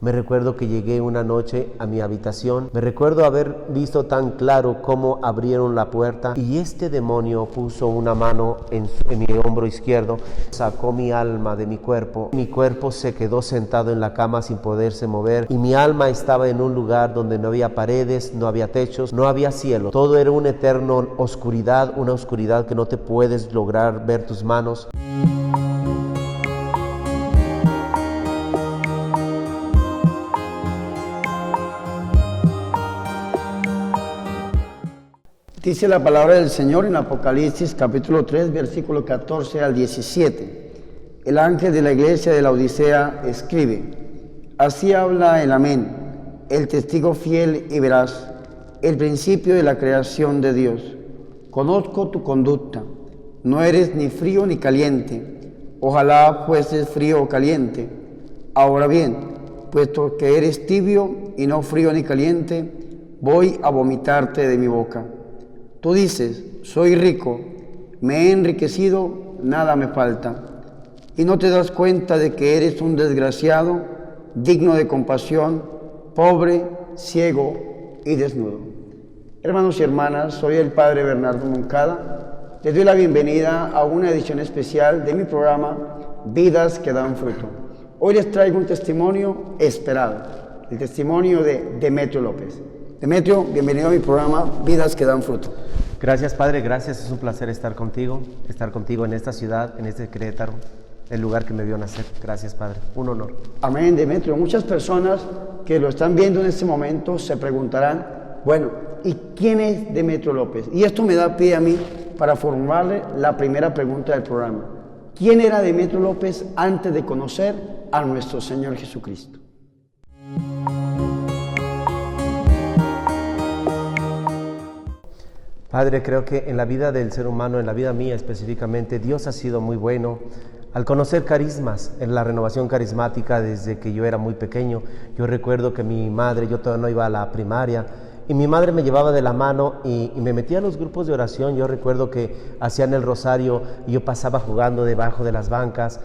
Me recuerdo que llegué una noche a mi habitación. Me recuerdo haber visto tan claro cómo abrieron la puerta y este demonio puso una mano en mi hombro izquierdo, sacó mi alma de mi cuerpo. Mi cuerpo se quedó sentado en la cama sin poderse mover y mi alma estaba en un lugar donde no había paredes, no había techos, no había cielo. Todo era una eterna oscuridad, una oscuridad que no te puedes lograr ver tus manos. Dice la palabra del Señor en Apocalipsis capítulo 3, versículo 14 al 17. El ángel de la iglesia de la Odisea escribe: Así habla el Amén, el testigo fiel y veraz, el principio de la creación de Dios. Conozco tu conducta, no eres ni frío ni caliente. Ojalá fueses frío o caliente. Ahora bien, puesto que eres tibio y no frío ni caliente, voy a vomitarte de mi boca. Tú dices: soy rico, me he enriquecido, nada me falta. Y no te das cuenta de que eres un desgraciado, digno de compasión, pobre, ciego y desnudo. Hermanos y hermanas, soy el Padre Bernardo Moncada. Les doy la bienvenida a una edición especial de mi programa Vidas que dan fruto. Hoy les traigo un testimonio esperado, el testimonio de Demetrio López. Demetrio, bienvenido a mi programa Vidas que dan fruto. Gracias, Padre, gracias. Es un placer estar contigo en esta ciudad, en este Querétaro, el lugar que me vio nacer. Gracias, Padre. Un honor. Amén, Demetrio. Muchas personas que lo están viendo en este momento se preguntarán, bueno, ¿y quién es Demetrio López? Y esto me da pie a mí para formularle la primera pregunta del programa. ¿Quién era Demetrio López antes de conocer a nuestro Señor Jesucristo? Padre, creo que en la vida del ser humano, en la vida mía específicamente, Dios ha sido muy bueno al conocer carismas, en la renovación carismática desde que yo era muy pequeño. Yo recuerdo que mi madre, yo todavía no iba a la primaria, y mi madre me llevaba de la mano y me metía a los grupos de oración. Yo recuerdo que hacían el rosario y yo pasaba jugando debajo de las bancas,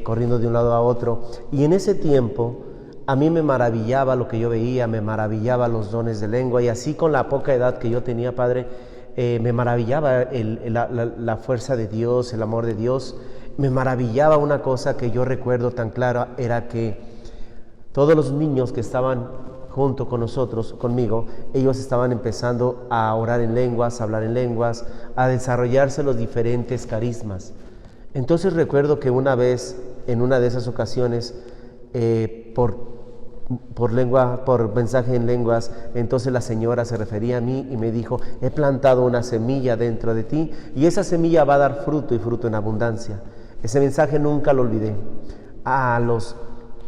corriendo de un lado a otro. Y en ese tiempo a mí me maravillaba lo que yo veía, me maravillaba los dones de lengua, y así con la poca edad que yo tenía, Padre, me maravillaba la fuerza de Dios, el amor de Dios. Me maravillaba una cosa que yo recuerdo tan clara, era que todos los niños que estaban junto con nosotros, conmigo, ellos estaban empezando a orar en lenguas, a hablar en lenguas, a desarrollarse los diferentes carismas. Entonces recuerdo que una vez, en una de esas ocasiones, por mensaje en lenguas, entonces la señora se refería a mí y me dijo: he plantado una semilla dentro de ti y esa semilla va a dar fruto, y fruto en abundancia. Ese mensaje nunca lo olvidé.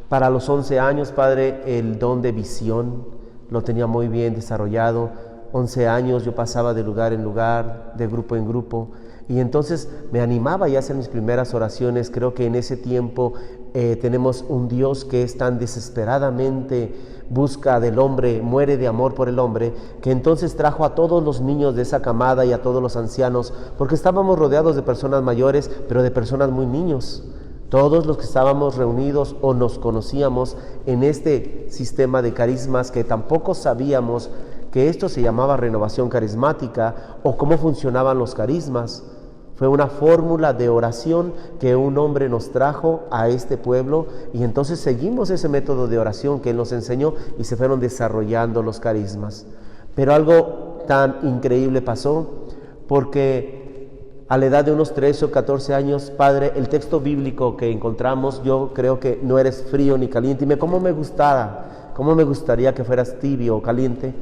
Para los 11 años, Padre, el don de visión lo tenía muy bien desarrollado. 11 años yo pasaba de lugar en lugar, de grupo en grupo, y entonces me animaba ya a hacer mis primeras oraciones. Creo que en ese tiempo tenemos un Dios que es tan desesperadamente busca del hombre, muere de amor por el hombre, que entonces trajo a todos los niños de esa camada y a todos los ancianos, porque estábamos rodeados de personas mayores, pero de personas muy niños. Todos los que estábamos reunidos o nos conocíamos en este sistema de carismas, que tampoco sabíamos que esto se llamaba renovación carismática o cómo funcionaban los carismas. Fue una fórmula de oración que un hombre nos trajo a este pueblo, y entonces seguimos ese método de oración que él nos enseñó y se fueron desarrollando los carismas. Pero algo tan increíble pasó, porque a la edad de unos 13 o 14 años, Padre, el texto bíblico que encontramos, yo creo que no eres frío ni caliente. Y cómo me gustaría que fueras tibio o caliente,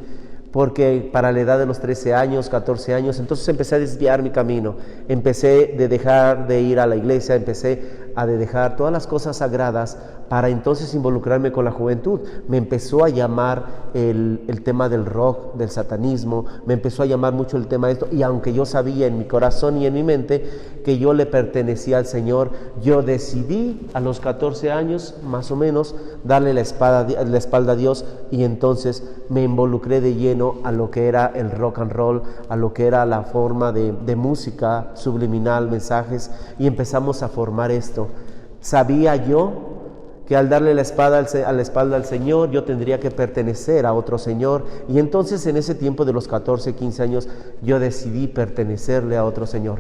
porque para la edad de los 13 años, 14 años, entonces empecé a desviar mi camino. Empecé de dejar de ir a la iglesia, empecé a dejar todas las cosas sagradas para entonces involucrarme con la juventud. Me empezó a llamar el tema del rock, del satanismo, me empezó a llamar mucho el tema de esto, y aunque yo sabía en mi corazón y en mi mente que yo le pertenecía al Señor, yo decidí a los 14 años, más o menos, darle la espalda a Dios, y entonces me involucré de lleno a lo que era el rock and roll, a lo que era la forma de música subliminal, mensajes, y empezamos a formar esto. Sabía yo que al darle la espalda al Señor, yo tendría que pertenecer a otro Señor. Y entonces en ese tiempo de los 14, 15 años, yo decidí pertenecerle a otro Señor.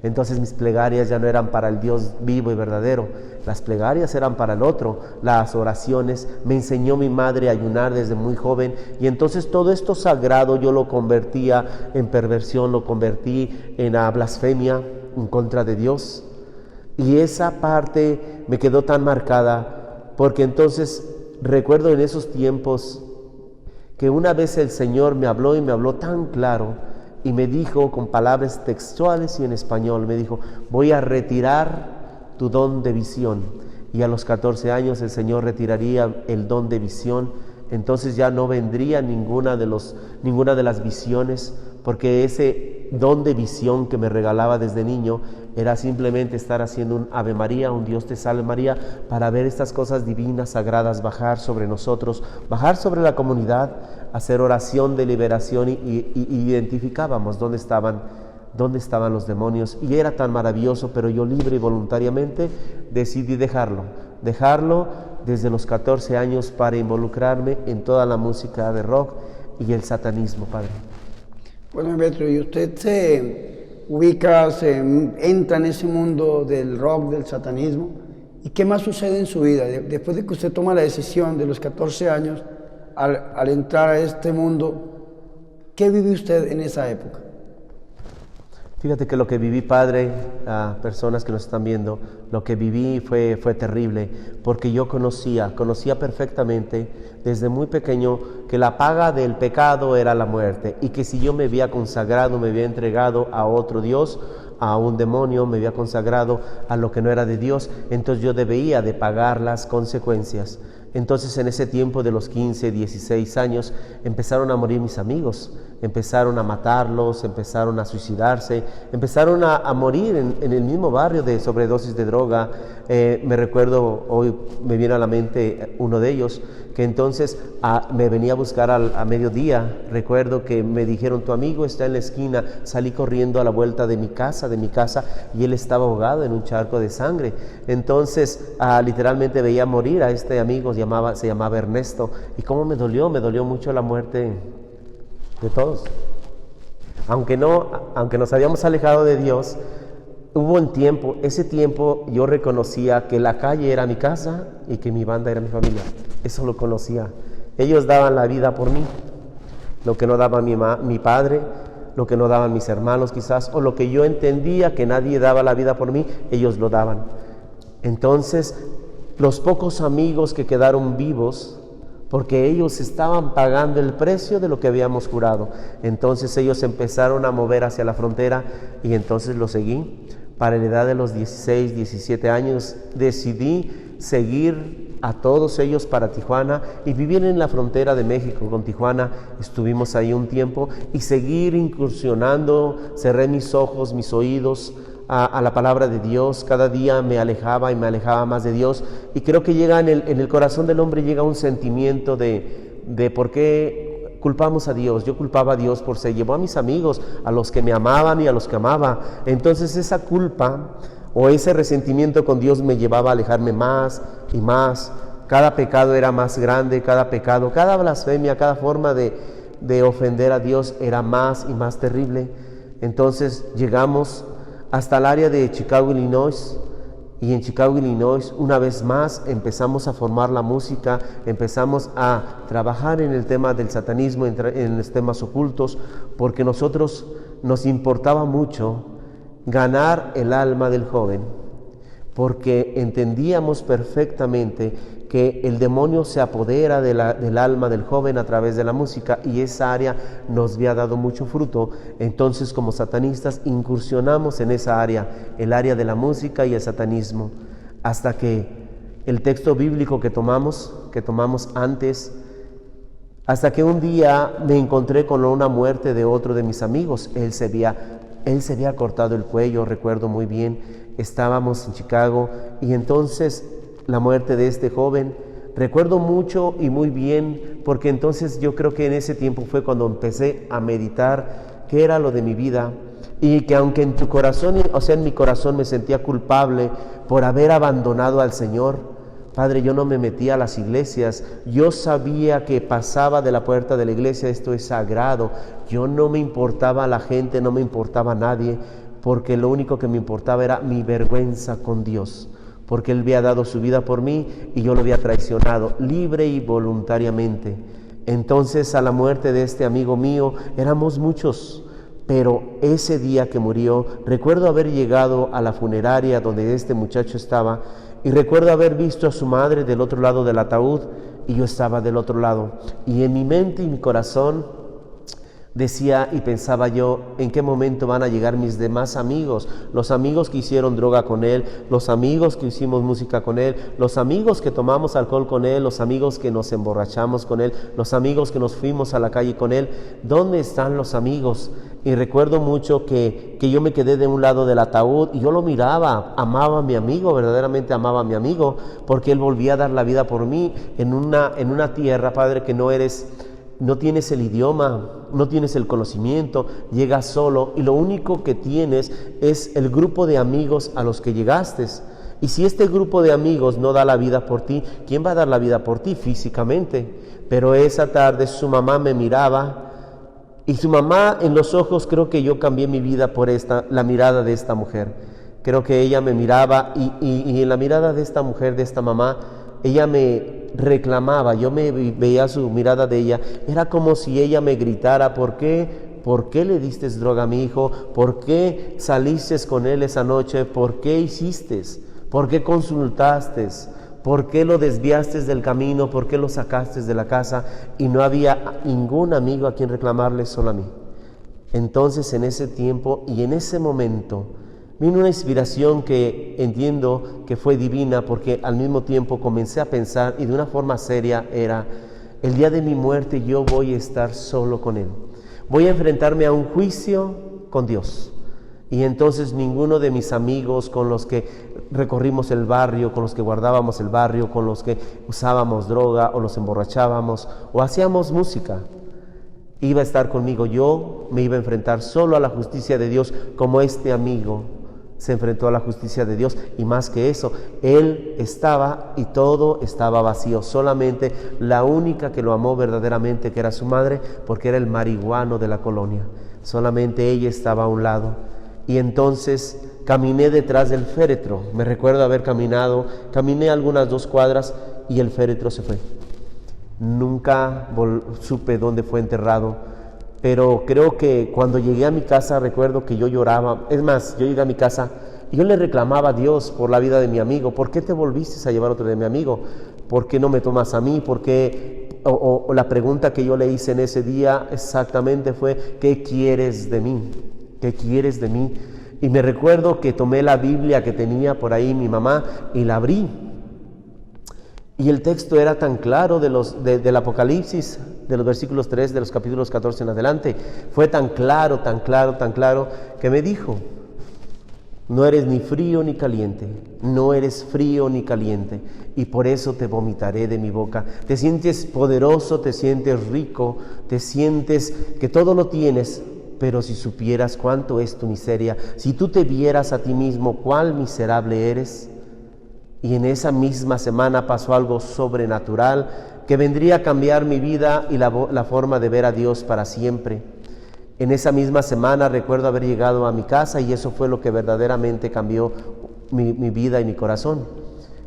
Entonces mis plegarias ya no eran para el Dios vivo y verdadero, las plegarias eran para el otro, las oraciones. Me enseñó mi madre a ayunar desde muy joven, y entonces todo esto sagrado yo lo convertía en perversión, lo convertí en blasfemia en contra de Dios. Y esa parte me quedó tan marcada, porque entonces recuerdo en esos tiempos que una vez el Señor me habló, y me habló tan claro, y me dijo con palabras textuales y en español, me dijo: voy a retirar tu don de visión. Y a los 14 años el Señor retiraría el don de visión. Entonces ya no vendría ninguna de las visiones, porque ese don de visión que me regalaba desde niño era simplemente estar haciendo un Ave María, un Dios te salve María, para ver estas cosas divinas, sagradas, bajar sobre nosotros, bajar sobre la comunidad, hacer oración de liberación, y identificábamos dónde estaban los demonios, y era tan maravilloso. Pero yo libre y voluntariamente decidí dejarlo desde los 14 años para involucrarme en toda la música de rock y el satanismo, Padre. Bueno, Beto, y usted se ubica, entra en ese mundo del rock, del satanismo, ¿y qué más sucede en su vida? Después de que usted toma la decisión de los 14 años, al entrar a este mundo, ¿qué vive usted en esa época? Fíjate que lo que viví, Padre, a personas que nos están viendo, lo que viví fue terrible, porque yo conocía perfectamente desde muy pequeño que la paga del pecado era la muerte, y que si yo me había consagrado, me había entregado a otro Dios, a un demonio, me había consagrado a lo que no era de Dios, entonces yo debía de pagar las consecuencias. Entonces en ese tiempo de los 15, 16 años empezaron a morir mis amigos, empezaron a matarlos, empezaron a suicidarse, empezaron a morir en el mismo barrio de sobredosis de droga. Me recuerdo, hoy me viene a la mente uno de ellos, que entonces me venía a buscar a mediodía. Recuerdo que me dijeron: tu amigo está en la esquina. Salí corriendo a la vuelta de mi casa, y él estaba ahogado en un charco de sangre. Entonces literalmente veía morir a este amigo, se llamaba Ernesto, y cómo me dolió mucho la muerte de todos. Aunque nos habíamos alejado de Dios, hubo ese tiempo yo reconocía que la calle era mi casa y que mi banda era mi familia. Eso lo conocía. Ellos daban la vida por mí, lo que no daba mi padre, lo que no daban mis hermanos quizás, o lo que yo entendía que nadie daba la vida por mí, ellos lo daban. Entonces, los pocos amigos que quedaron vivos, porque ellos estaban pagando el precio de lo que habíamos jurado, entonces ellos empezaron a mover hacia la frontera, y entonces lo seguí. Para la edad de los 16, 17 años decidí seguir a todos ellos para Tijuana y vivir en la frontera de México con Tijuana. Estuvimos ahí un tiempo y seguir incursionando. Cerré mis ojos, mis oídos a la palabra de Dios. Cada día me alejaba y me alejaba más de Dios, y creo que llega en el corazón del hombre llega un sentimiento de por qué culpamos a Dios. Yo culpaba a Dios por se llevó a mis amigos, a los que me amaban y a los que amaba. Entonces esa culpa o ese resentimiento con Dios me llevaba a alejarme más y más. Cada pecado era más grande, cada blasfemia, cada forma de ofender a Dios era más y más terrible. Entonces llegamos hasta el área de Chicago, Illinois, y en Chicago, Illinois, una vez más empezamos a formar la música, empezamos a trabajar en el tema del satanismo, en los temas ocultos, porque nosotros nos importaba mucho ganar el alma del joven, porque entendíamos perfectamente que el demonio se apodera del alma del joven a través de la música, y esa área nos había dado mucho fruto. Entonces, como satanistas, incursionamos en esa área, el área de la música y el satanismo, hasta que el texto bíblico que tomamos antes, hasta que un día me encontré con una muerte de otro de mis amigos. Él se había cortado el cuello, recuerdo muy bien. Estábamos en Chicago, y entonces la muerte de este joven, recuerdo mucho y muy bien, porque entonces yo creo que en ese tiempo fue cuando empecé a meditar qué era lo de mi vida, y que aunque en mi corazón me sentía culpable por haber abandonado al Señor, Padre, yo no me metía a las iglesias, yo sabía que pasaba de la puerta de la iglesia, esto es sagrado, yo no me importaba la gente, no me importaba nadie, porque lo único que me importaba era mi vergüenza con Dios, porque Él había dado su vida por mí y yo lo había traicionado, libre y voluntariamente. Entonces, a la muerte de este amigo mío, éramos muchos, pero ese día que murió, recuerdo haber llegado a la funeraria donde este muchacho estaba, y recuerdo haber visto a su madre del otro lado del ataúd, y yo estaba del otro lado, y en mi mente y mi corazón decía y pensaba yo, ¿en qué momento van a llegar mis demás amigos? Los amigos que hicieron droga con él, los amigos que hicimos música con él, los amigos que tomamos alcohol con él, los amigos que nos emborrachamos con él, los amigos que nos fuimos a la calle con él. ¿Dónde están los amigos? Y recuerdo mucho que yo me quedé de un lado del ataúd y yo lo miraba, amaba a mi amigo, verdaderamente amaba a mi amigo, porque él volvía a dar la vida por mí en una tierra, Padre, que no tienes el idioma, no tienes el conocimiento, llegas solo y lo único que tienes es el grupo de amigos a los que llegaste. Y si este grupo de amigos no da la vida por ti, ¿quién va a dar la vida por ti físicamente? Pero esa tarde su mamá me miraba y su mamá en los ojos, creo que yo cambié mi vida por la mirada de esta mujer. Creo que ella me miraba y en la mirada de esta mujer, de esta mamá, ella me reclamaba, yo me veía su mirada de ella, era como si ella me gritara, ¿por qué le diste droga a mi hijo? ¿Por qué saliste con él esa noche? ¿Por qué hiciste? ¿Por qué consultaste? ¿Por qué lo desviaste del camino? ¿Por qué lo sacaste de la casa? Y no había ningún amigo a quien reclamarle, solo a mí. Entonces en ese tiempo y en ese momento vino una inspiración que entiendo que fue divina, porque al mismo tiempo comencé a pensar, y de una forma seria, era: el día de mi muerte yo voy a estar solo con Él. Voy a enfrentarme a un juicio con Dios. Y entonces ninguno de mis amigos con los que recorrimos el barrio, con los que guardábamos el barrio, con los que usábamos droga o nos emborrachábamos o hacíamos música, iba a estar conmigo. Yo me iba a enfrentar solo a la justicia de Dios, como este amigo se enfrentó a la justicia de Dios, y más que eso, él estaba y todo estaba vacío, solamente la única que lo amó verdaderamente, que era su madre, porque era el marihuano de la colonia, solamente ella estaba a un lado. Y entonces caminé detrás del féretro, me recuerdo haber caminé algunas 2 cuadras y el féretro se fue. Nunca supe dónde fue enterrado, pero creo que cuando llegué a mi casa recuerdo que yo lloraba. Es más, yo llegué a mi casa y yo le reclamaba a Dios por la vida de mi amigo. ¿Por qué te volviste a llevar otro de mi amigo? ¿Por qué no me tomas a mí? ¿Por qué? O la pregunta que yo le hice en ese día exactamente fue: ¿qué quieres de mí? ¿Qué quieres de mí? Y me recuerdo que tomé la Biblia que tenía por ahí mi mamá y la abrí. Y el texto era tan claro del Apocalipsis, de los versículos 3 de los capítulos 14 en adelante. Fue tan claro, que me dijo: no eres ni frío ni caliente, no eres frío ni caliente, y por eso te vomitaré de mi boca. Te sientes poderoso, te sientes rico, te sientes que todo lo tienes, pero si supieras cuánto es tu miseria, si tú te vieras a ti mismo cuál miserable eres. Y en esa misma semana pasó algo sobrenatural que vendría a cambiar mi vida y la forma de ver a Dios para siempre. En esa misma semana recuerdo haber llegado a mi casa y eso fue lo que verdaderamente cambió mi vida y mi corazón.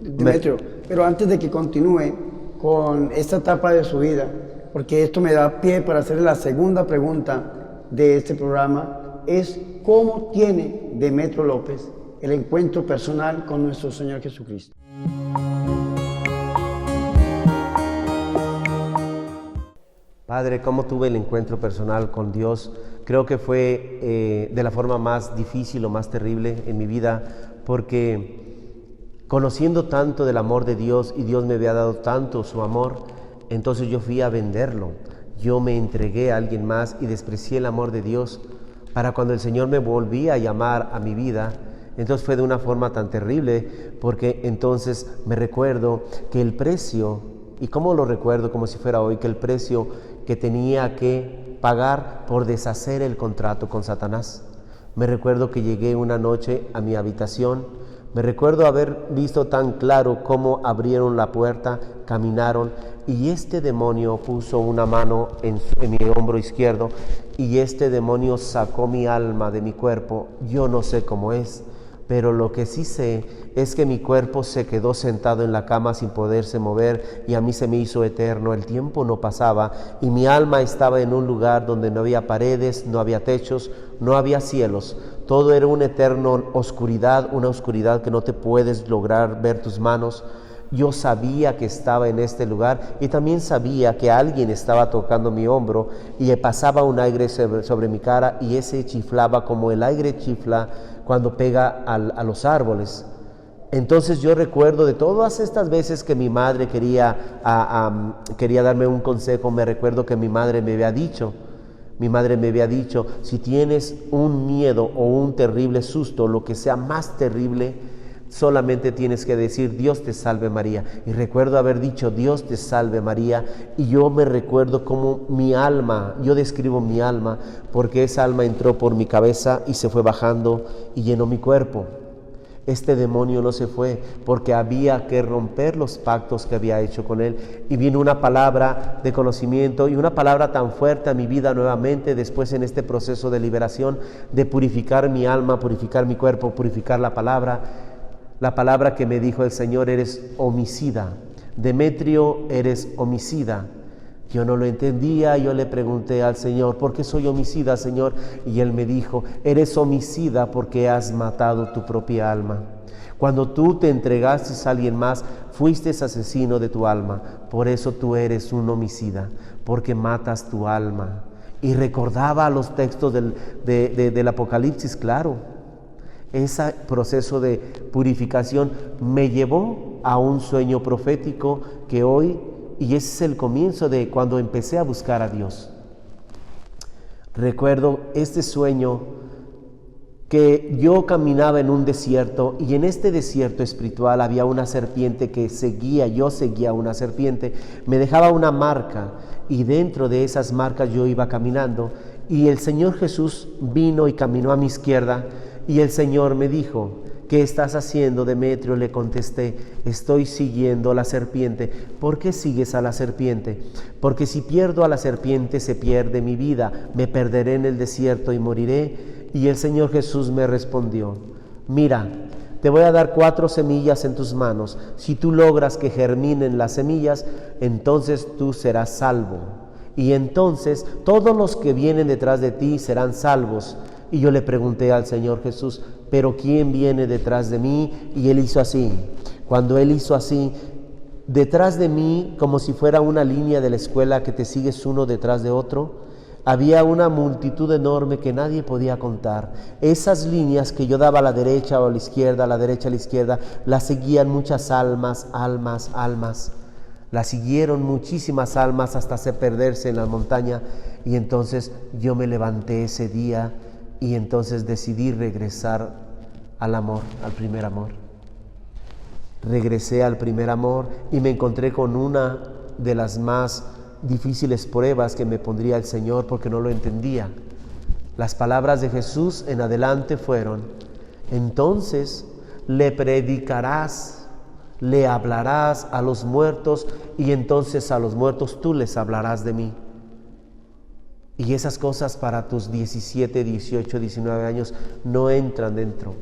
Demetrio, pero antes de que continúe con esta etapa de su vida, porque esto me da pie para hacer la segunda pregunta de este programa, es: ¿cómo tiene Demetrio López el encuentro personal con nuestro Señor Jesucristo? Padre, ¿cómo tuve el encuentro personal con Dios? Creo que fue de la forma más difícil o más terrible en mi vida, porque conociendo tanto del amor de Dios, y Dios me había dado tanto su amor, entonces yo fui a venderlo. Yo me entregué a alguien más y desprecié el amor de Dios, para cuando el Señor me volvía a llamar a mi vida. Entonces fue de una forma tan terrible, porque entonces me recuerdo que el precio, y cómo lo recuerdo como si fuera hoy, que el precio que tenía que pagar por deshacer el contrato con Satanás. Me recuerdo que llegué una noche a mi habitación, Me recuerdo haber visto tan claro cómo abrieron la puerta, caminaron, y este demonio puso una mano en mi hombro izquierdo, y este demonio sacó mi alma de mi cuerpo. Yo no sé cómo es, pero lo que sí sé es que mi cuerpo se quedó sentado en la cama sin poderse mover, y a mí se me hizo eterno. El tiempo no pasaba y mi alma estaba en un lugar donde no había paredes, no había techos, no había cielos. Todo era una eterna oscuridad, una oscuridad que no te puedes lograr ver tus manos. Yo sabía que estaba en este lugar y también sabía que alguien estaba tocando mi hombro, y pasaba un aire sobre mi cara, y ese chiflaba como el aire chifla cuando pega a los árboles. Entonces yo recuerdo de todas estas veces que mi madre quería darme un consejo. Me recuerdo que mi madre me había dicho, si tienes un miedo o un terrible susto, lo que sea más terrible, solamente tienes que decir: Dios te salve María. Y recuerdo haber dicho: Dios te salve María, y yo me recuerdo como mi alma, yo describo mi alma, porque esa alma entró por mi cabeza y se fue bajando y llenó mi cuerpo. Este demonio no se fue, porque había que romper los pactos que había hecho con él. Y vino una palabra de conocimiento, y una palabra tan fuerte a mi vida nuevamente, después en este proceso de liberación, de purificar mi alma, purificar mi cuerpo, purificar la palabra que me dijo el Señor: eres homicida, Demetrio, eres homicida. Yo no lo entendía. Yo le pregunté al Señor: ¿por qué soy homicida, Señor? Y Él me dijo: eres homicida porque has matado tu propia alma. Cuando tú te entregaste a alguien más, fuiste asesino de tu alma. Por eso tú eres un homicida, porque matas tu alma. Y recordaba los textos del Apocalipsis, claro. Ese proceso de purificación me llevó a un sueño profético que hoy, y ese es el comienzo de cuando empecé a buscar a Dios. Recuerdo este sueño, que yo caminaba en un desierto, y en este desierto espiritual había una serpiente que yo seguía una serpiente, me dejaba una marca, y dentro de esas marcas yo iba caminando, y el Señor Jesús vino y caminó a mi izquierda, y el Señor me dijo: ¿qué estás haciendo, Demetrio? Le contesté: estoy siguiendo a la serpiente. ¿Por qué sigues a la serpiente? Porque si pierdo a la serpiente, se pierde mi vida, me perderé en el desierto y moriré. Y el Señor Jesús me respondió: mira, te voy a dar 4 semillas en tus manos. Si tú logras que germinen las semillas, entonces tú serás salvo. Y entonces todos los que vienen detrás de ti serán salvos. Y yo le pregunté al Señor Jesús: ¿pero quién viene detrás de mí? Y Él hizo así. Cuando Él hizo así, detrás de mí, como si fuera una línea de la escuela que te sigues uno detrás de otro, había una multitud enorme que nadie podía contar. Esas líneas que yo daba a la derecha o a la izquierda, a la derecha, a la izquierda, las seguían muchas almas. Las siguieron muchísimas almas hasta perderse en la montaña. Y entonces yo me levanté ese día, y entonces decidí regresar al amor, al primer amor. Regresé al primer amor y me encontré con una de las más difíciles pruebas que me pondría el Señor, porque no lo entendía. Las palabras de Jesús en adelante fueron: entonces le predicarás, le hablarás a los muertos, y entonces a los muertos tú les hablarás de mí. Y esas cosas para tus 17, 18, 19 años no entran dentro.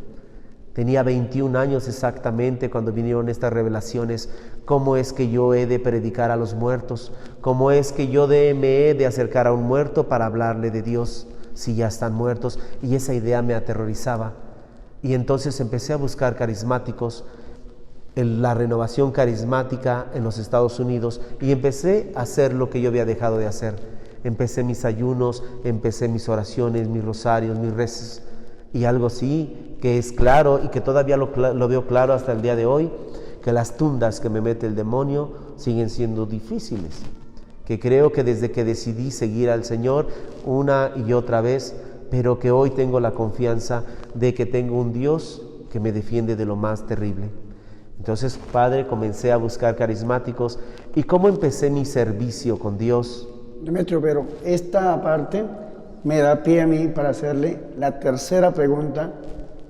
Tenía 21 años exactamente cuando vinieron estas revelaciones. ¿Cómo es que yo he de predicar a los muertos? ¿Cómo es que yo me he de acercar a un muerto para hablarle de Dios si ya están muertos? Y esa idea me aterrorizaba. Y entonces empecé a buscar carismáticos, la renovación carismática en los Estados Unidos, y empecé a hacer lo que yo había dejado de hacer. Empecé mis ayunos, empecé mis oraciones, mis rosarios, mis rezos, y algo sí que es claro y que todavía lo veo claro hasta el día de hoy, que las tundas que me mete el demonio siguen siendo difíciles, que creo que desde que decidí seguir al Señor una y otra vez, pero que hoy tengo la confianza de que tengo un Dios que me defiende de lo más terrible. Entonces, Padre, comencé a buscar carismáticos. ¿Y cómo empecé mi servicio con Dios? Demetrio, pero esta parte me da pie a mí para hacerle la tercera pregunta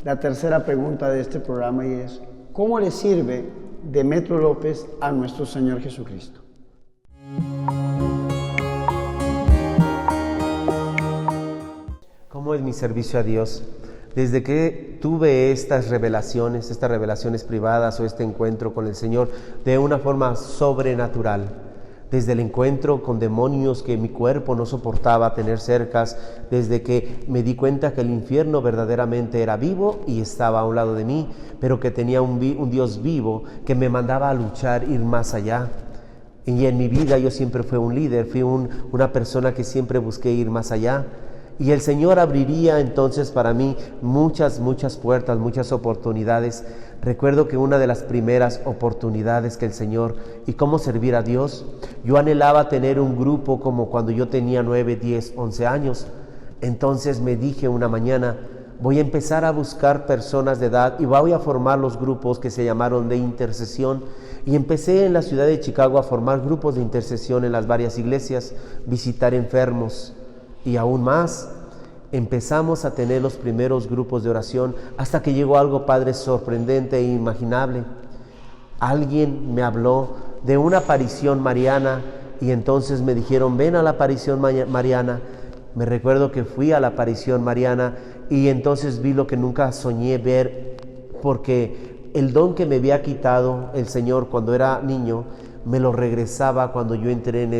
la tercera pregunta de este programa y es, ¿cómo le sirve Demetrio López a nuestro Señor Jesucristo? ¿Cómo es mi servicio a Dios? Desde que tuve estas revelaciones privadas o este encuentro con el Señor de una forma sobrenatural, desde el encuentro con demonios que mi cuerpo no soportaba tener cercas, desde que me di cuenta que el infierno verdaderamente era vivo y estaba a un lado de mí, pero que tenía un Dios vivo que me mandaba a luchar, ir más allá. Y en mi vida yo siempre fui un líder, fui una persona que siempre busqué ir más allá. Y el Señor abriría entonces para mí muchas puertas, muchas oportunidades. Recuerdo que una de las primeras oportunidades que el Señor, y cómo servir a Dios, yo anhelaba tener un grupo como cuando yo tenía 9, 10, 11 años. Entonces me dije una mañana, voy a empezar a buscar personas de edad y voy a formar los grupos que se llamaron de intercesión. Y empecé en la ciudad de Chicago a formar grupos de intercesión en las varias iglesias, visitar enfermos. Y aún más, empezamos a tener los primeros grupos de oración hasta que llegó algo, Padre, sorprendente e inimaginable. Alguien me habló de una aparición mariana y entonces me dijeron, ven a la aparición mariana. Me recuerdo que fui a la aparición mariana y entonces vi lo que nunca soñé ver, porque el don que me había quitado el Señor cuando era niño, me lo regresaba cuando yo entré en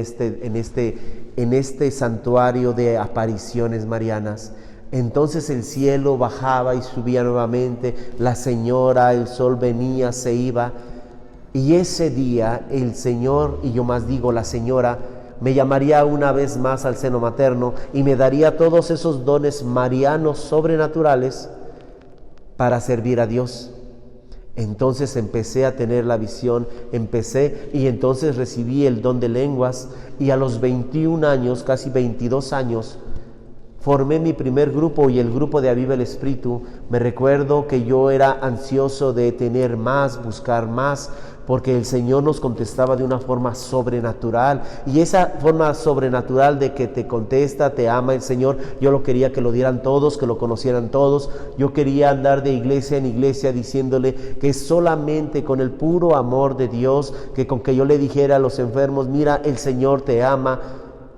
este santuario de apariciones marianas. Entonces el cielo bajaba y subía nuevamente, la señora, el sol venía, se iba, y ese día el Señor, y yo más digo la señora, me llamaría una vez más al seno materno y me daría todos esos dones marianos sobrenaturales para servir a Dios. Entonces empecé a tener la visión, y entonces recibí el don de lenguas, y a los 21 años, casi 22 años, formé mi primer grupo y el grupo de Aviva el Espíritu. Me recuerdo que yo era ansioso de tener más, buscar más, porque el Señor nos contestaba de una forma sobrenatural, y esa forma sobrenatural de que te contesta, te ama el Señor, yo lo quería que lo dieran todos, que lo conocieran todos. Yo quería andar de iglesia en iglesia diciéndole que solamente con el puro amor de Dios, que con que yo le dijera a los enfermos, mira, el Señor te ama,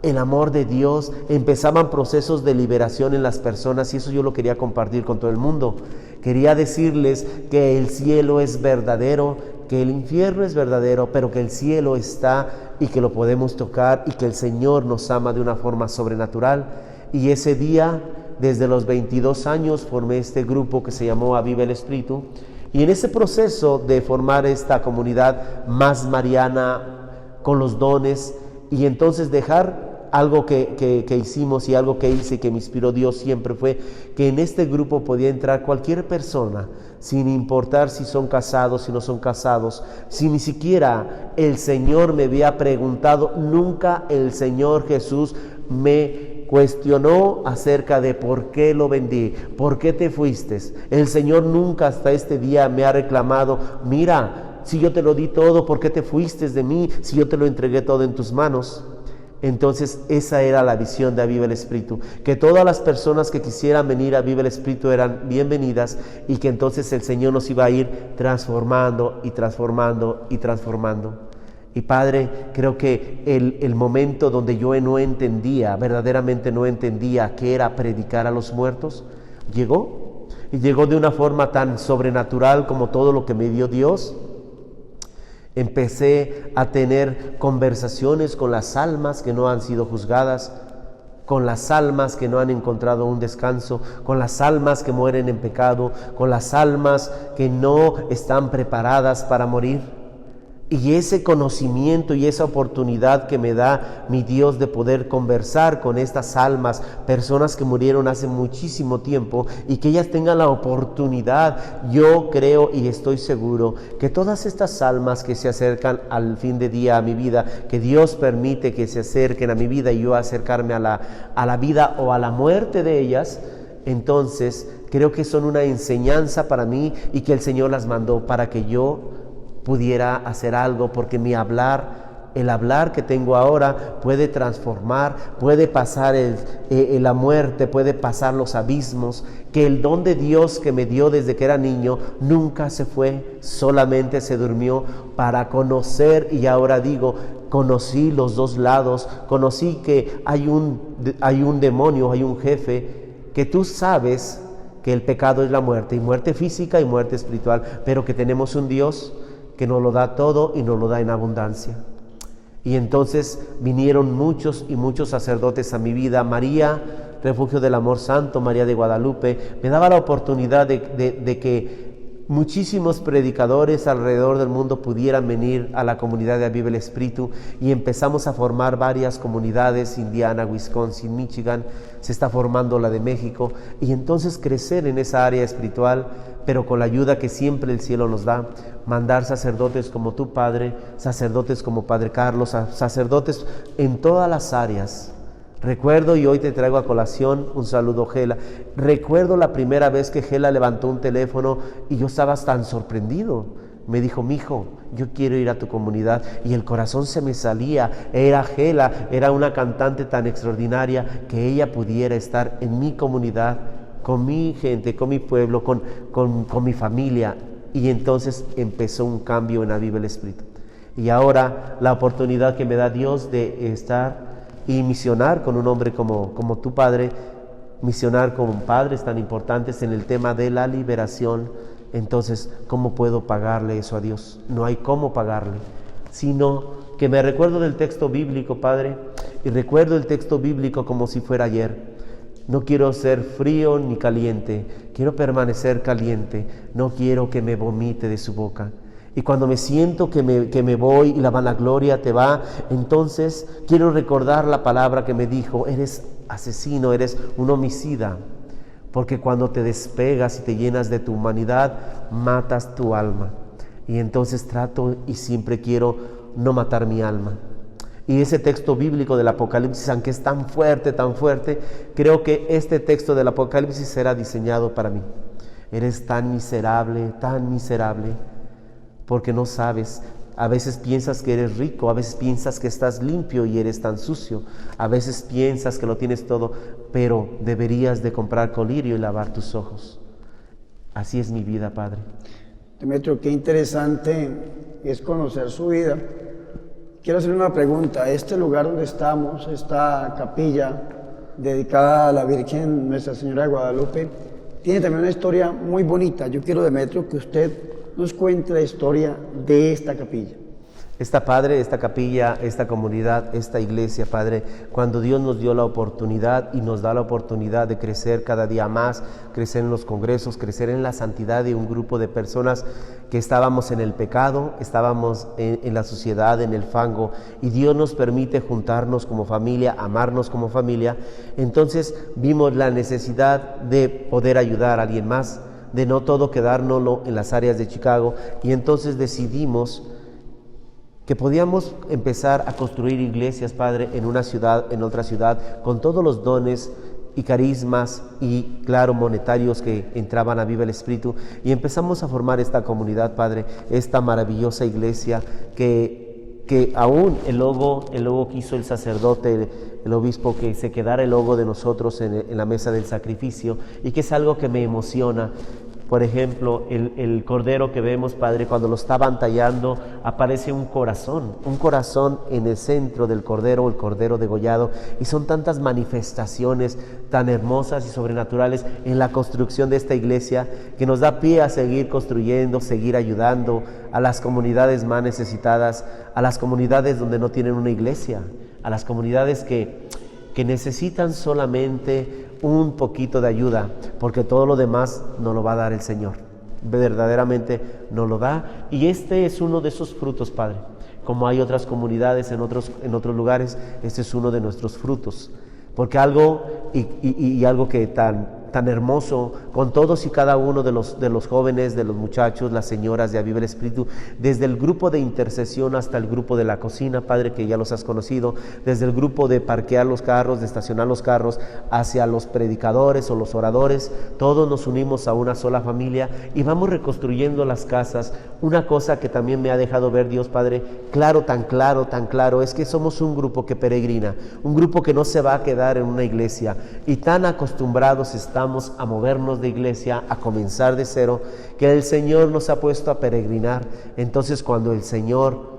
el amor de Dios. Empezaban procesos de liberación en las personas y eso yo lo quería compartir con todo el mundo. Quería decirles que el cielo es verdadero, que el infierno es verdadero, pero que el cielo está y que lo podemos tocar y que el Señor nos ama de una forma sobrenatural. Y ese día, desde los 22 años, formé este grupo que se llamó Aviva el Espíritu. Y en ese proceso de formar esta comunidad más mariana, con los dones, y entonces dejar algo que hicimos y algo que hice que me inspiró Dios siempre fue que en este grupo podía entrar cualquier persona, sin importar si son casados, si no son casados, si ni siquiera el Señor me había preguntado. Nunca el Señor Jesús me cuestionó acerca de por qué lo vendí, por qué te fuiste. El Señor nunca hasta este día me ha reclamado, mira, si yo te lo di todo, ¿por qué te fuiste de mí? Si yo te lo entregué todo en tus manos. Entonces esa era la visión de Aviva el Espíritu, que todas las personas que quisieran venir a Aviva el Espíritu eran bienvenidas, y que entonces el Señor nos iba a ir transformando y transformando y transformando. Y Padre, creo que el momento donde yo no entendía, verdaderamente no entendía qué era predicar a los muertos, llegó, y llegó de una forma tan sobrenatural como todo lo que me dio Dios. Empecé a tener conversaciones con las almas que no han sido juzgadas, con las almas que no han encontrado un descanso, con las almas que mueren en pecado, con las almas que no están preparadas para morir. Y ese conocimiento y esa oportunidad que me da mi Dios de poder conversar con estas almas, personas que murieron hace muchísimo tiempo, y que ellas tengan la oportunidad, yo creo y estoy seguro que todas estas almas que se acercan al fin de día a mi vida, que Dios permite que se acerquen a mi vida y yo acercarme a la vida o a la muerte de ellas, entonces creo que son una enseñanza para mí, y que el Señor las mandó para que yo pudiera hacer algo, porque mi hablar El hablar que tengo ahora puede transformar, puede pasar la muerte, puede pasar los abismos, que el don de Dios que me dio desde que era niño nunca se fue, solamente se durmió para conocer, y ahora digo, conocí los dos lados, conocí que hay un demonio, hay un jefe, que tú sabes que el pecado es la muerte, y muerte física y muerte espiritual, pero que tenemos un Dios que nos lo da todo y nos lo da en abundancia. Y entonces vinieron muchos y muchos sacerdotes a mi vida. María, refugio del amor santo, María de Guadalupe, me daba la oportunidad de que muchísimos predicadores alrededor del mundo pudieran venir a la comunidad de Aviva el Espíritu, y empezamos a formar varias comunidades: Indiana, Wisconsin, Michigan, se está formando la de México, y entonces crecer en esa área espiritual, pero con la ayuda que siempre el cielo nos da, mandar sacerdotes como tu Padre, sacerdotes como Padre Carlos, sacerdotes en todas las áreas. Recuerdo, y hoy te traigo a colación un saludo, Gela. Recuerdo la primera vez que Gela levantó un teléfono y yo estaba tan sorprendido. Me dijo: mijo, yo quiero ir a tu comunidad, y el corazón se me salía. Era Gela, era una cantante tan extraordinaria, que ella pudiera estar en mi comunidad, con mi gente, con mi pueblo, con mi familia. Y entonces empezó un cambio en Aviva el Espíritu. Y ahora la oportunidad que me da Dios de estar y misionar con un hombre como tu Padre, misionar con padres tan importantes en el tema de la liberación. Entonces, ¿cómo puedo pagarle eso a Dios? No hay cómo pagarle, sino que me recuerdo del texto bíblico, Padre, y recuerdo el texto bíblico como si fuera ayer. No quiero ser frío ni caliente, quiero permanecer caliente, no quiero que me vomite de su boca. Y cuando me siento que me voy y la vanagloria te va, entonces quiero recordar la palabra que me dijo: eres asesino, eres un homicida. Porque cuando te despegas y te llenas de tu humanidad, matas tu alma. Y entonces trato y siempre quiero no matar mi alma. Y ese texto bíblico del Apocalipsis, aunque es tan fuerte, creo que este texto del Apocalipsis será diseñado para mí. Eres tan miserable, porque no sabes. A veces piensas que eres rico, a veces piensas que estás limpio y eres tan sucio, a veces piensas que lo tienes todo, pero deberías de comprar colirio y lavar tus ojos. Así es mi vida, Padre. Demetrio, qué interesante es conocer su vida. Quiero hacer una pregunta. Este lugar donde estamos, esta capilla dedicada a la Virgen Nuestra Señora de Guadalupe, tiene también una historia muy bonita. Yo quiero, Demetrio, que usted nos cuente la historia de esta capilla. Padre, esta capilla, esta comunidad, esta iglesia, Padre, cuando Dios nos dio la oportunidad y nos da la oportunidad de crecer cada día más, crecer en los congresos, crecer en la santidad de un grupo de personas que estábamos en el pecado, estábamos en la suciedad, en el fango, y Dios nos permite juntarnos como familia, amarnos como familia. Entonces vimos la necesidad de poder ayudar a alguien más, de no todo quedárnoslo en las áreas de Chicago, y entonces decidimos que podíamos empezar a construir iglesias, Padre, en una ciudad, en otra ciudad, con todos los dones y carismas y, claro, monetarios que entraban a Aviva el Espíritu, y empezamos a formar esta comunidad, Padre, esta maravillosa iglesia que aún el logo que hizo el sacerdote, el obispo, que se quedara el logo de nosotros en la mesa del sacrificio, y que es algo que me emociona. Por ejemplo, el cordero que vemos, Padre, cuando lo estaban tallando, aparece un corazón en el centro del cordero, el cordero degollado, y son tantas manifestaciones tan hermosas y sobrenaturales en la construcción de esta iglesia, que nos da pie a seguir construyendo, seguir ayudando a las comunidades más necesitadas, a las comunidades donde no tienen una iglesia, a las comunidades que necesitan solamente un poquito de ayuda, porque todo lo demás nos lo va a dar el Señor. Verdaderamente nos lo da, y este es uno de esos frutos, Padre. Como hay otras comunidades en otros lugares, este es uno de nuestros frutos, porque algo que tan tan hermoso con todos y cada uno de los jóvenes, de los muchachos, las señoras de Aviva el Espíritu, desde el grupo de intercesión hasta el grupo de la cocina, Padre, que ya los has conocido, desde el grupo de parquear los carros, de estacionar los carros, hacia los predicadores o los oradores. Todos nos unimos a una sola familia y vamos reconstruyendo las casas. Una cosa que también me ha dejado ver Dios, Padre, tan claro, es que somos un grupo que peregrina, un grupo que no se va a quedar en una iglesia, y tan acostumbrados estamos a movernos de iglesia, a comenzar de cero, que el Señor nos ha puesto a peregrinar. Entonces, cuando el Señor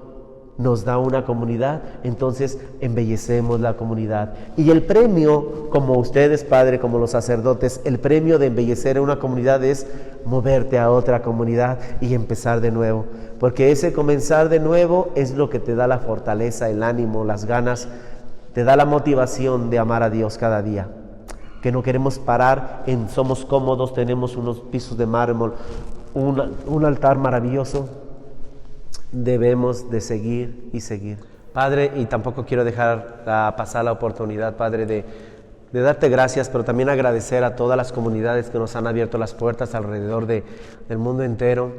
nos da una comunidad, entonces embellecemos la comunidad. Y el premio, como ustedes, Padre, como los sacerdotes, el premio de embellecer una comunidad es moverte a otra comunidad y empezar de nuevo, porque ese comenzar de nuevo es lo que te da la fortaleza, el ánimo, las ganas, te da la motivación de amar a Dios cada día, que no queremos parar en somos cómodos, tenemos unos pisos de mármol, un altar maravilloso. Debemos de seguir y seguir. Padre, y tampoco quiero dejar pasar la oportunidad, Padre, de darte gracias, pero también agradecer a todas las comunidades que nos han abierto las puertas alrededor del mundo entero.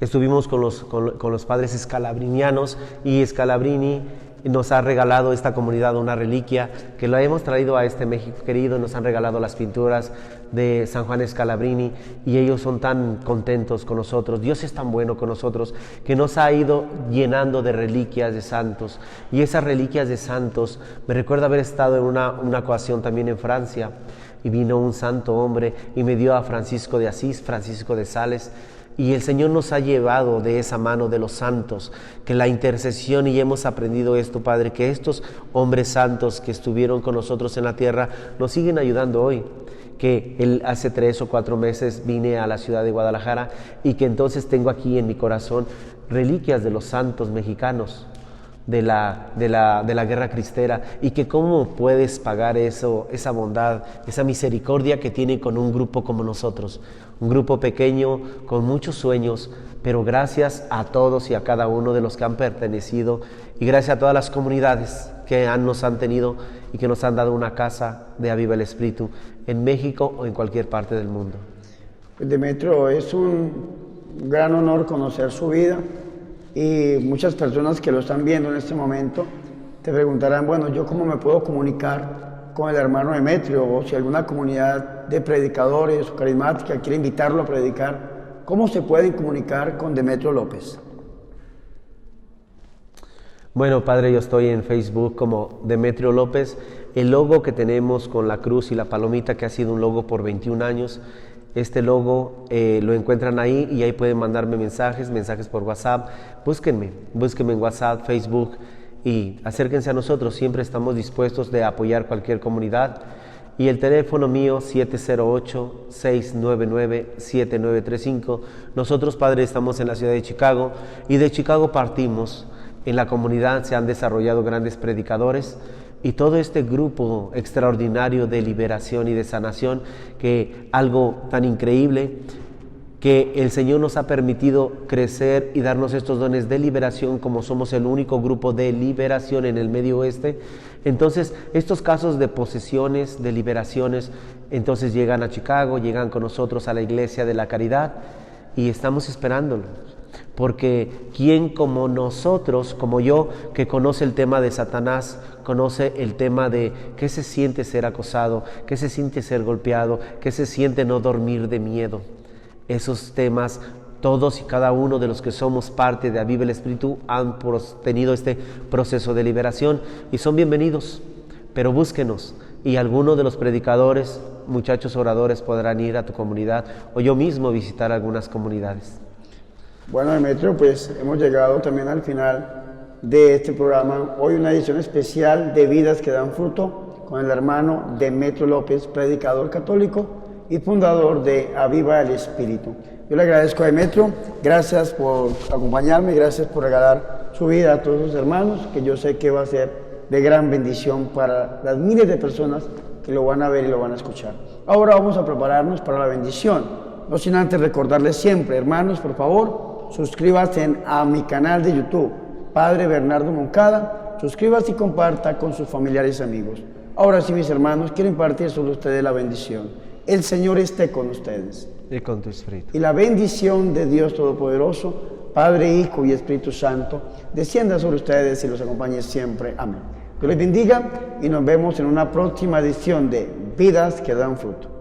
Estuvimos con los padres escalabrinianos, y Scalabrini nos ha regalado esta comunidad una reliquia que la hemos traído a este México querido. Nos han regalado las pinturas de San Juan Scalabrini y ellos son tan contentos con nosotros. Dios es tan bueno con nosotros que nos ha ido llenando de reliquias de santos, y esas reliquias de santos me recuerda haber estado en una ocasión también en Francia, y vino un santo hombre y me dio a Francisco de Asís, Francisco de Sales. Y el Señor nos ha llevado de esa mano de los santos, que la intercesión, y hemos aprendido esto, Padre, que estos hombres santos que estuvieron con nosotros en la tierra nos siguen ayudando hoy. Que hace 3 o 4 meses vine a la ciudad de Guadalajara, y que entonces tengo aquí en mi corazón reliquias de los santos mexicanos, de la guerra cristera, y que cómo puedes pagar eso, esa bondad, esa misericordia que tiene con un grupo como nosotros, un grupo pequeño con muchos sueños, pero gracias a todos y a cada uno de los que han pertenecido, y gracias a todas las comunidades que nos han tenido y que nos han dado una casa de Aviva el Espíritu en México o en cualquier parte del mundo. Demetrio, es un gran honor conocer su vida, y muchas personas que lo están viendo en este momento te preguntarán, bueno, ¿yo cómo me puedo comunicar con el hermano Demetrio? O si alguna comunidad de predicadores o carismática quiere invitarlo a predicar, ¿cómo se pueden comunicar con Demetrio López? Bueno, Padre, yo estoy en Facebook como Demetrio López. El logo que tenemos con la cruz y la palomita, que ha sido un logo por 21 años, este logo lo encuentran ahí, y ahí pueden mandarme mensajes por WhatsApp. Búsquenme en WhatsApp, Facebook, y acérquense a nosotros. Siempre estamos dispuestos de apoyar cualquier comunidad. Y el teléfono mío, 708-699-7935. Nosotros, Padre, estamos en la ciudad de Chicago, y de Chicago partimos. En la comunidad se han desarrollado grandes predicadores, y todo este grupo extraordinario de liberación y de sanación, que algo tan increíble, que el Señor nos ha permitido crecer y darnos estos dones de liberación, como somos el único grupo de liberación en el Medio Oeste. Entonces, estos casos de posesiones, de liberaciones, entonces llegan a Chicago, llegan con nosotros a la Iglesia de la Caridad, y estamos esperándolos. Porque ¿quién como nosotros, como yo, que conoce el tema de Satanás, conoce el tema de qué se siente ser acosado, qué se siente ser golpeado, qué se siente no dormir de miedo? Esos temas, todos y cada uno de los que somos parte de Aviva el Espíritu han tenido este proceso de liberación, y son bienvenidos, pero búsquenos, y algunos de los predicadores, muchachos oradores, podrán ir a tu comunidad, o yo mismo visitar algunas comunidades. Bueno, Demetrio, pues hemos llegado también al final de este programa. Hoy una edición especial de Vidas que dan fruto con el hermano Demetrio López, predicador católico y fundador de Aviva el Espíritu. Yo le agradezco a Demetrio, gracias por acompañarme, gracias por regalar su vida a todos sus hermanos, que yo sé que va a ser de gran bendición para las miles de personas que lo van a ver y lo van a escuchar. Ahora vamos a prepararnos para la bendición, no sin antes recordarles siempre, hermanos, por favor, suscríbase a mi canal de YouTube, Padre Bernardo Moncada. Suscríbase y comparta con sus familiares y amigos. Ahora sí, mis hermanos, quiero impartir sobre ustedes la bendición. El Señor esté con ustedes. Y con tu espíritu. Y la bendición de Dios Todopoderoso, Padre, Hijo y Espíritu Santo, descienda sobre ustedes y los acompañe siempre. Amén. Dios les bendiga y nos vemos en una próxima edición de Vidas que dan fruto.